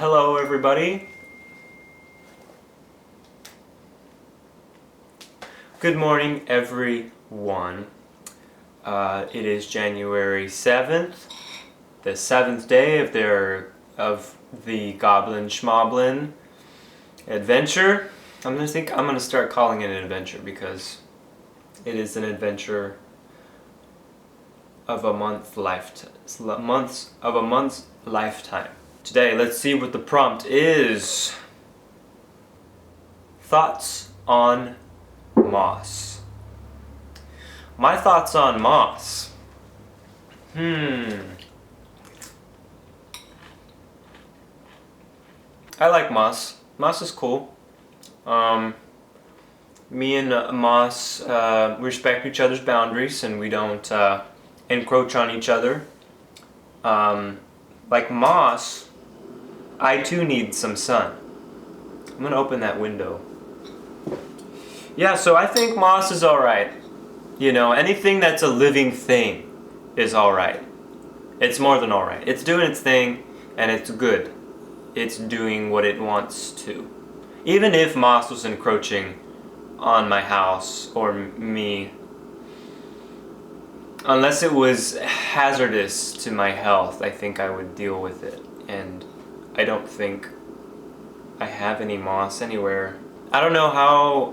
Hello everybody. Good morning everyone. It is January 7th, the 7th day of the Goblin Shmoblin adventure. I'm gonna start calling it an adventure because it is an adventure of a month's lifetime. Today, let's see what the prompt is. Thoughts on moss. My thoughts on moss. I like moss. Moss is cool. Me and moss respect each other's boundaries, and we don't encroach on each other. Like moss, I too need some sun. I'm gonna open that window. Yeah, so I think moss is alright. You know, anything that's a living thing is alright. It's more than alright. It's doing its thing, and it's good. It's doing what it wants to. Even if moss was encroaching on my house or me, unless it was hazardous to my health, I think I would deal with it. And I don't think I have any moss anywhere. I don't know how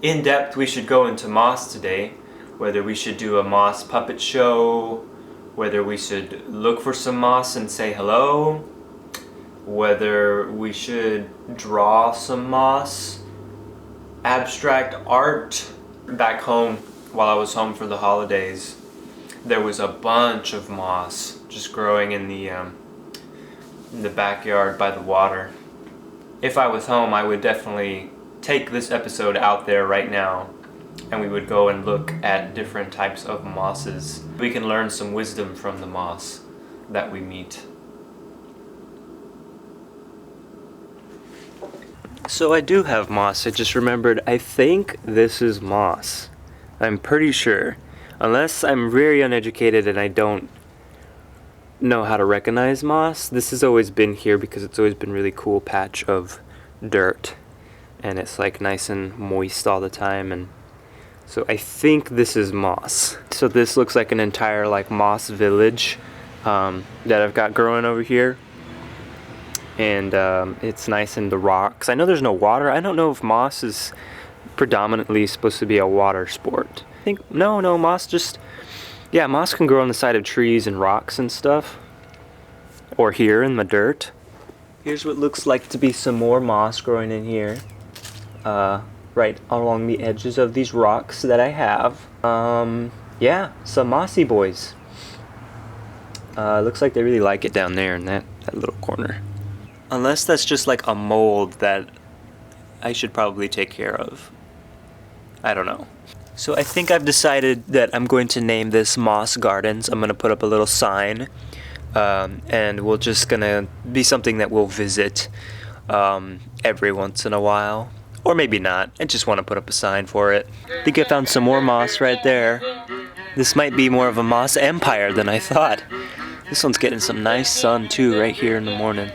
in depth we should go into moss today. Whether we should do a moss puppet show, whether we should look for some moss and say hello, whether we should draw some moss, abstract art. Back home, while I was home for the holidays, there was a bunch of moss just growing in the backyard by the water. If I was home, I would definitely take this episode out there right now, and we would go and look at different types of mosses. We can learn some wisdom from the moss that we meet. So I do have moss. I just remembered, I think this is moss. I'm pretty sure. Unless I'm very uneducated and I don't know how to recognize moss. This has always been here because it's always been a really cool patch of dirt. And it's like nice and moist all the time. And so I think this is moss. So this looks like an entire like moss village that I've got growing over here. And it's nice in the rocks. I know there's no water. I don't know if moss is predominantly supposed to be a water sport. I think, no, moss just, yeah, moss can grow on the side of trees and rocks and stuff. Or here in the dirt. Here's what looks like to be some more moss growing in here. Right along the edges of these rocks that I have. Yeah, some mossy boys. Looks like they really like it down there in that little corner. Unless that's just like a mold that I should probably take care of. I don't know. So I think I've decided that I'm going to name this Moss Gardens. I'm going to put up a little sign. And we're just going to be something that we'll visit every once in a while. Or maybe not. I just want to put up a sign for it. I think I found some more moss right there. This might be more of a moss empire than I thought. This one's getting some nice sun too right here in the morning.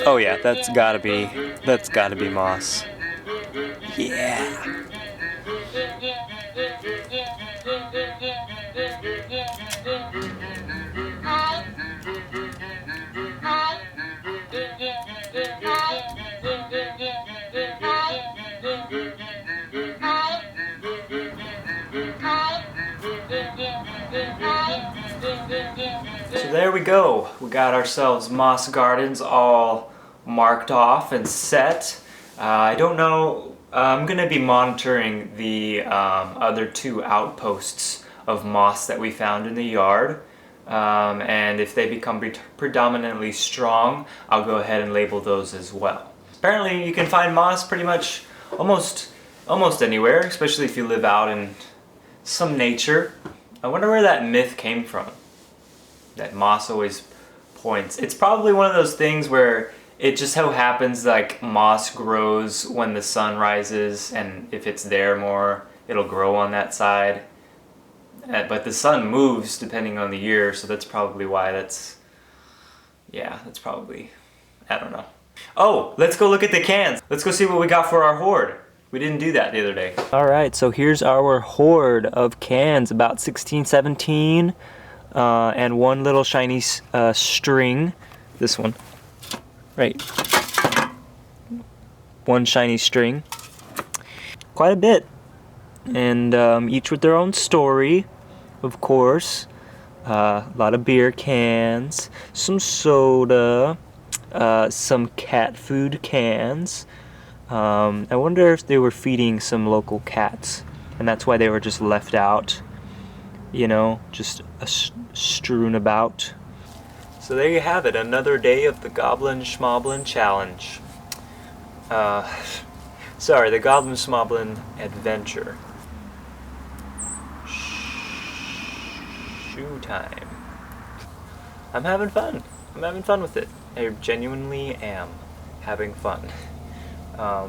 Oh yeah, that's gotta be moss. Yeah. So there we go. We got ourselves Moss Gardens all marked off and set. I don't know. I'm going to be monitoring the other two outposts of moss that we found in the yard. And if they become predominantly strong, I'll go ahead and label those as well. Apparently you can find moss pretty much almost anywhere, especially if you live out in some nature. I wonder where that myth came from, that moss always points. It's probably one of those things where it just so happens like moss grows when the sun rises, and if it's there more, it'll grow on that side. But the sun moves depending on the year, so that's probably why that's probably I don't know. Oh, let's go look at the cans. Let's go see what we got for our hoard. We didn't do that the other day. All right, so here's our hoard of cans, about 16, 17, and one little shiny string. This one, right. One shiny string. Quite a bit. And each with their own story, of course. A lot of beer cans, some soda, some cat food cans. I wonder if they were feeding some local cats, and that's why they were just left out, you know, just strewn about. So there you have it, another day of the Goblin Shmoblin challenge. Sorry, the Goblin Shmoblin adventure. Shoe time. I'm having fun. I'm having fun with it. I genuinely am having fun. I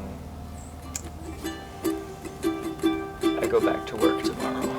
go back to work tomorrow.